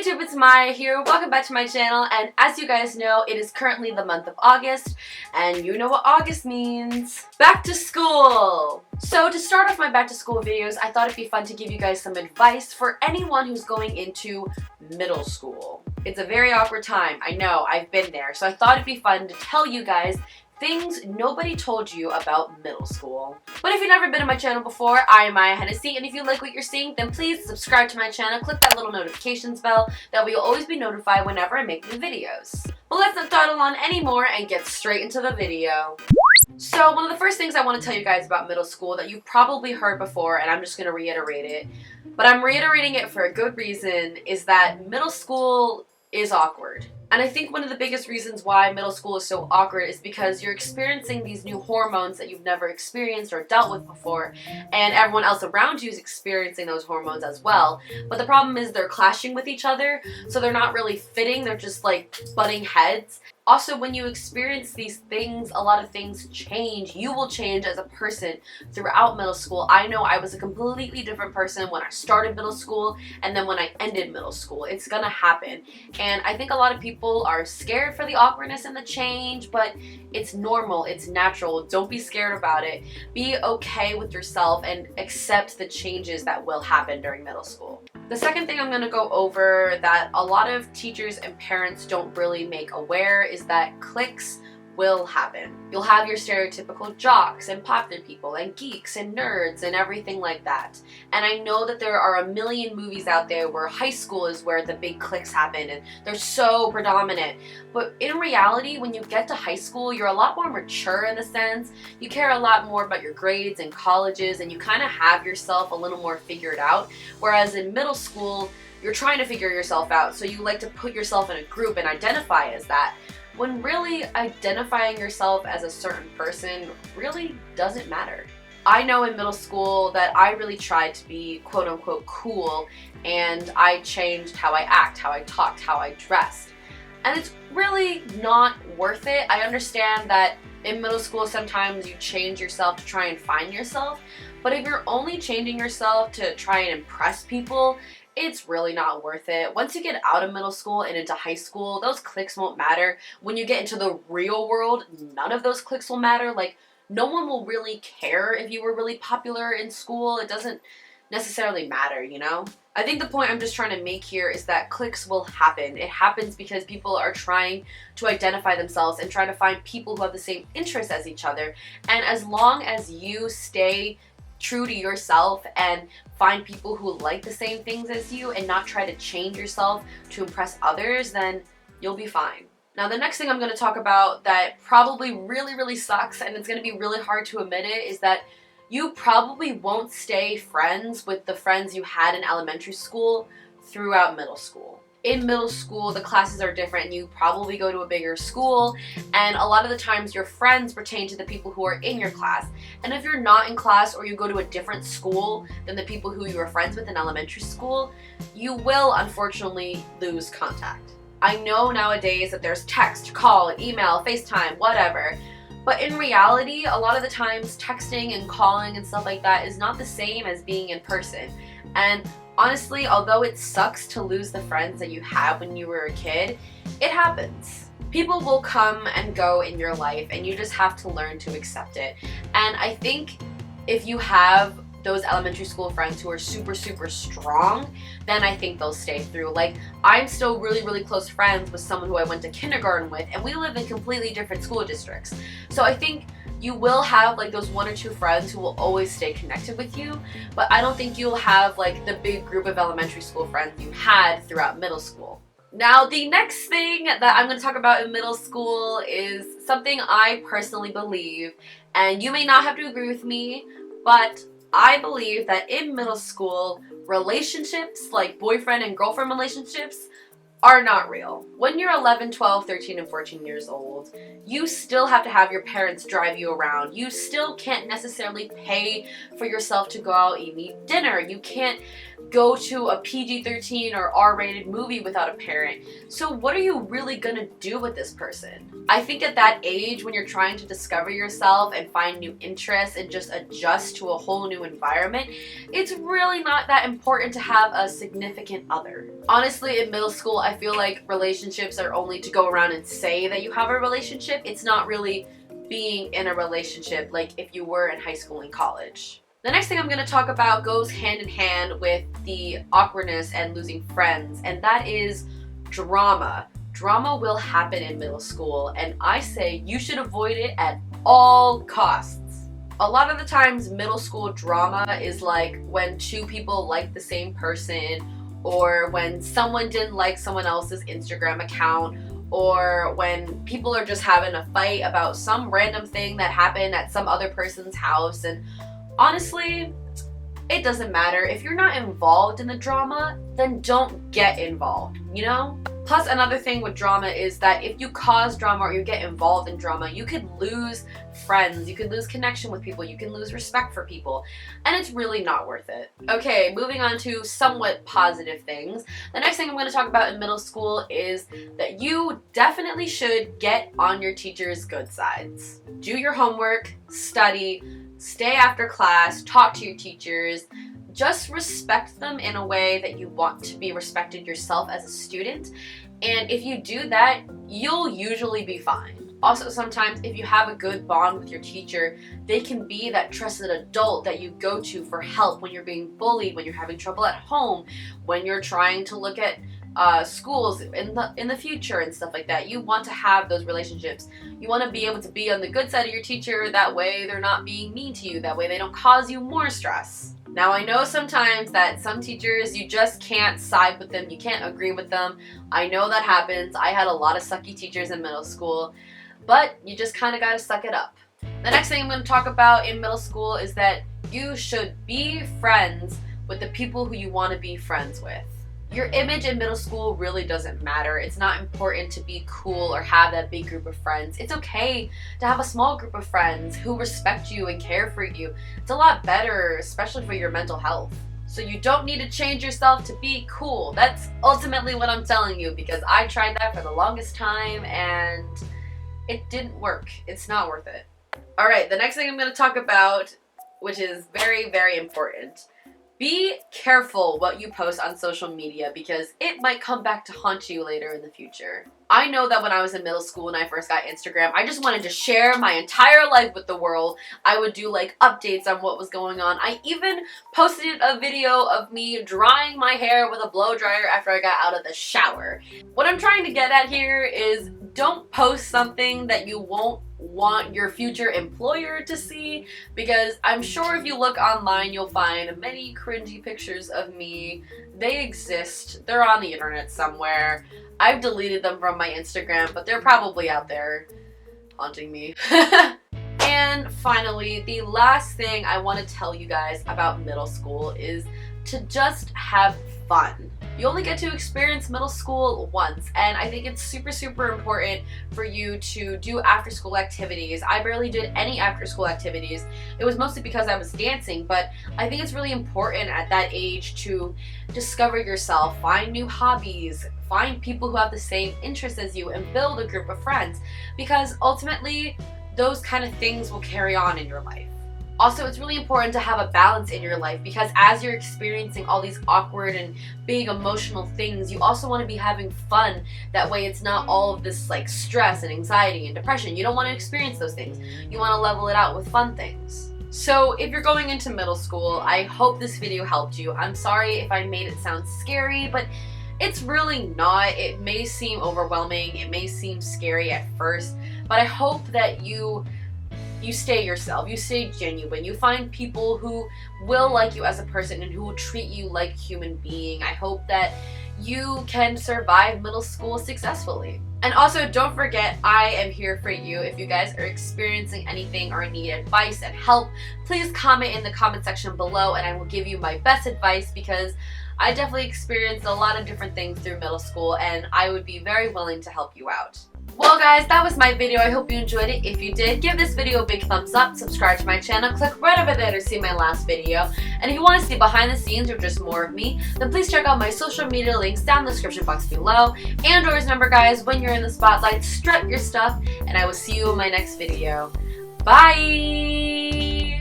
YouTube, it's Maya here. Welcome back to my channel, and as you guys know, it is currently the month of August, and you know what August means. Back to school! So to start off my back to school videos, I thought it'd be fun to give you guys some advice for anyone who's going into middle school. It's a very awkward time, I know, I've been there, so I thought it'd be fun to tell you guys things nobody told you about middle school. But if you've never been on my channel before, I am MayaHennessey, and if you like what you're seeing, then please subscribe to my channel, click that little notifications bell, that way you'll always be notified whenever I make new videos. But let's not dawdle on anymore and get straight into the video. So one of the first things I want to tell you guys about middle school that you've probably heard before, and I'm just going to reiterate it, but I'm reiterating it for a good reason, is that middle school is awkward. And I think one of the biggest reasons why middle school is so awkward is because you're experiencing these new hormones that you've never experienced or dealt with before, and everyone else around you is experiencing those hormones as well. But the problem is they're clashing with each other, so they're not really fitting, they're just like butting heads. Also, when you experience these things, a lot of things change. You will change as a person throughout middle school. I know I was a completely different person when I started middle school and then when I ended middle school. It's gonna happen. And I think a lot of people are scared for the awkwardness and the change, but it's normal, it's natural. Don't be scared about it. Be okay with yourself and accept the changes that will happen during middle school. The second thing I'm going to go over that a lot of teachers and parents don't really make aware is that cliques will happen. You'll have your stereotypical jocks and popular people and geeks and nerds and everything like that. And I know that there are a million movies out there where high school is where the big cliques happen and they're so predominant. But in reality, when you get to high school, you're a lot more mature in the sense. You care a lot more about your grades and colleges, and you kind of have yourself a little more figured out. Whereas in middle school, you're trying to figure yourself out. So you like to put yourself in a group and identify as that, when really identifying yourself as a certain person really doesn't matter. I know in middle school that I really tried to be quote unquote cool, and I changed how I act, how I talked, how I dressed. And it's really not worth it. I understand that in middle school sometimes you change yourself to try and find yourself, but if you're only changing yourself to try and impress people, it's really not worth it. Once you get out of middle school and into high school, those cliques won't matter. When you get into the real world, none of those cliques will matter. Like, no one will really care if you were really popular in school. It doesn't necessarily matter, you know? I think the point I'm just trying to make here is that cliques will happen. It happens because people are trying to identify themselves and trying to find people who have the same interests as each other. And as long as you stay true to yourself and find people who like the same things as you and not try to change yourself to impress others, then you'll be fine. Now, the next thing I'm going to talk about that probably really sucks, and it's going to be really hard to admit it, is that you probably won't stay friends with the friends you had in elementary school throughout middle school. In middle school, the classes are different, and you probably go to a bigger school, and a lot of the times your friends pertain to the people who are in your class. And if you're not in class or you go to a different school than the people who you were friends with in elementary school, you will unfortunately lose contact. I know nowadays that there's text, call, email, FaceTime, whatever, but in reality, a lot of the times texting and calling and stuff like that is not the same as being in person. And honestly, although it sucks to lose the friends that you had when you were a kid, it happens. People will come and go in your life, and you just have to learn to accept it. And I think if you have those elementary school friends who are super strong, then I think they'll stay through. Like, I'm still really close friends with someone who I went to kindergarten with, and we live in completely different school districts. So I think you will have like those one or two friends who will always stay connected with you, but I don't think you'll have like the big group of elementary school friends you had throughout middle school. Now, the next thing that I'm going to talk about in middle school is something I personally believe, and you may not have to agree with me, but I believe that in middle school, relationships, like boyfriend and girlfriend relationships, are not real. When you're 11, 12, 13, and 14 years old, you still have to have your parents drive you around. You still can't necessarily pay for yourself to go out and eat dinner. You can't go to a PG-13 or R-rated movie without a parent. So what are you really gonna do with this person? I think at that age, when you're trying to discover yourself and find new interests and just adjust to a whole new environment, it's really not that important to have a significant other. Honestly, in middle school, I feel like relationships are only to go around and say that you have a relationship. It's not really being in a relationship like if you were in high school and college. The next thing I'm going to talk about goes hand in hand with the awkwardness and losing friends, and that is drama. Drama will happen in middle school, and I say you should avoid it at all costs. A lot of the times middle school drama is like when two people like the same person, or when someone didn't like someone else's Instagram account, or when people are just having a fight about some random thing that happened at some other person's house. And honestly, it doesn't matter. If you're not involved in the drama, then don't get involved, you know? Plus, another thing with drama is that if you cause drama or you get involved in drama, you could lose friends, you could lose connection with people, you can lose respect for people, and it's really not worth it. Okay, moving on to somewhat positive things. The next thing I'm going to talk about in middle school is that you definitely should get on your teacher's good sides. Do your homework, study, stay after class, talk to your teachers. Just respect them in a way that you want to be respected yourself as a student. And if you do that, you'll usually be fine. Also, sometimes if you have a good bond with your teacher, they can be that trusted adult that you go to for help when you're being bullied, when you're having trouble at home, when you're trying to look at schools in the future and stuff like that. You want to have those relationships. You want to be able to be on the good side of your teacher. That way they're not being mean to you. That way they don't cause you more stress. Now, I know sometimes that some teachers, you just can't side with them. You can't agree with them. I know that happens. I had a lot of sucky teachers in middle school, but you just kind of got to suck it up. The next thing I'm going to talk about in middle school is that you should be friends with the people who you want to be friends with. Your image in middle school really doesn't matter. It's not important to be cool or have that big group of friends. It's okay to have a small group of friends who respect you and care for you. It's a lot better, especially for your mental health. So you don't need to change yourself to be cool. That's ultimately what I'm telling you, because I tried that for the longest time and it didn't work. It's not worth it. Alright, the next thing I'm going to talk about, which is very, very important. Be careful what you post on social media, because it might come back to haunt you later in the future. I know that when I was in middle school and I first got Instagram, I just wanted to share my entire life with the world. I would do like updates on what was going on. I even posted a video of me drying my hair with a blow dryer after I got out of the shower. What I'm trying to get at here is don't post something that you won't want your future employer to see, because I'm sure if you look online you'll find many cringy pictures of me. They exist. They're on the internet somewhere. I've deleted them from my Instagram, but they're probably out there haunting me. And finally, the last thing I want to tell you guys about middle school is to just have fun. You only get to experience middle school once, and I think it's super, super important for you to do after school activities. I barely did any after school activities. It was mostly because I was dancing, but I think it's really important at that age to discover yourself, find new hobbies, find people who have the same interests as you, and build a group of friends, because ultimately those kind of things will carry on in your life. Also, it's really important to have a balance in your life, because as you're experiencing all these awkward and big emotional things, you also want to be having fun. That way it's not all of this like stress and anxiety and depression. You don't want to experience those things. You want to level it out with fun things. So if you're going into middle school, I hope this video helped you. I'm sorry if I made it sound scary, but it's really not. It may seem overwhelming, it may seem scary at first, but I hope that you stay yourself, you stay genuine, you find people who will like you as a person and who will treat you like a human being. I hope that you can survive middle school successfully. And also, don't forget, I am here for you. If you guys are experiencing anything or need advice and help, please comment in the comment section below and I will give you my best advice, because I definitely experienced a lot of different things through middle school, and I would be very willing to help you out. Well guys, that was my video. I hope you enjoyed it. If you did, give this video a big thumbs up, subscribe to my channel, click right over there to see my last video. And if you want to see behind the scenes or just more of me, then please check out my social media links down in the description box below. And always remember guys, when you're in the spotlight, strut your stuff, and I will see you in my next video. Bye!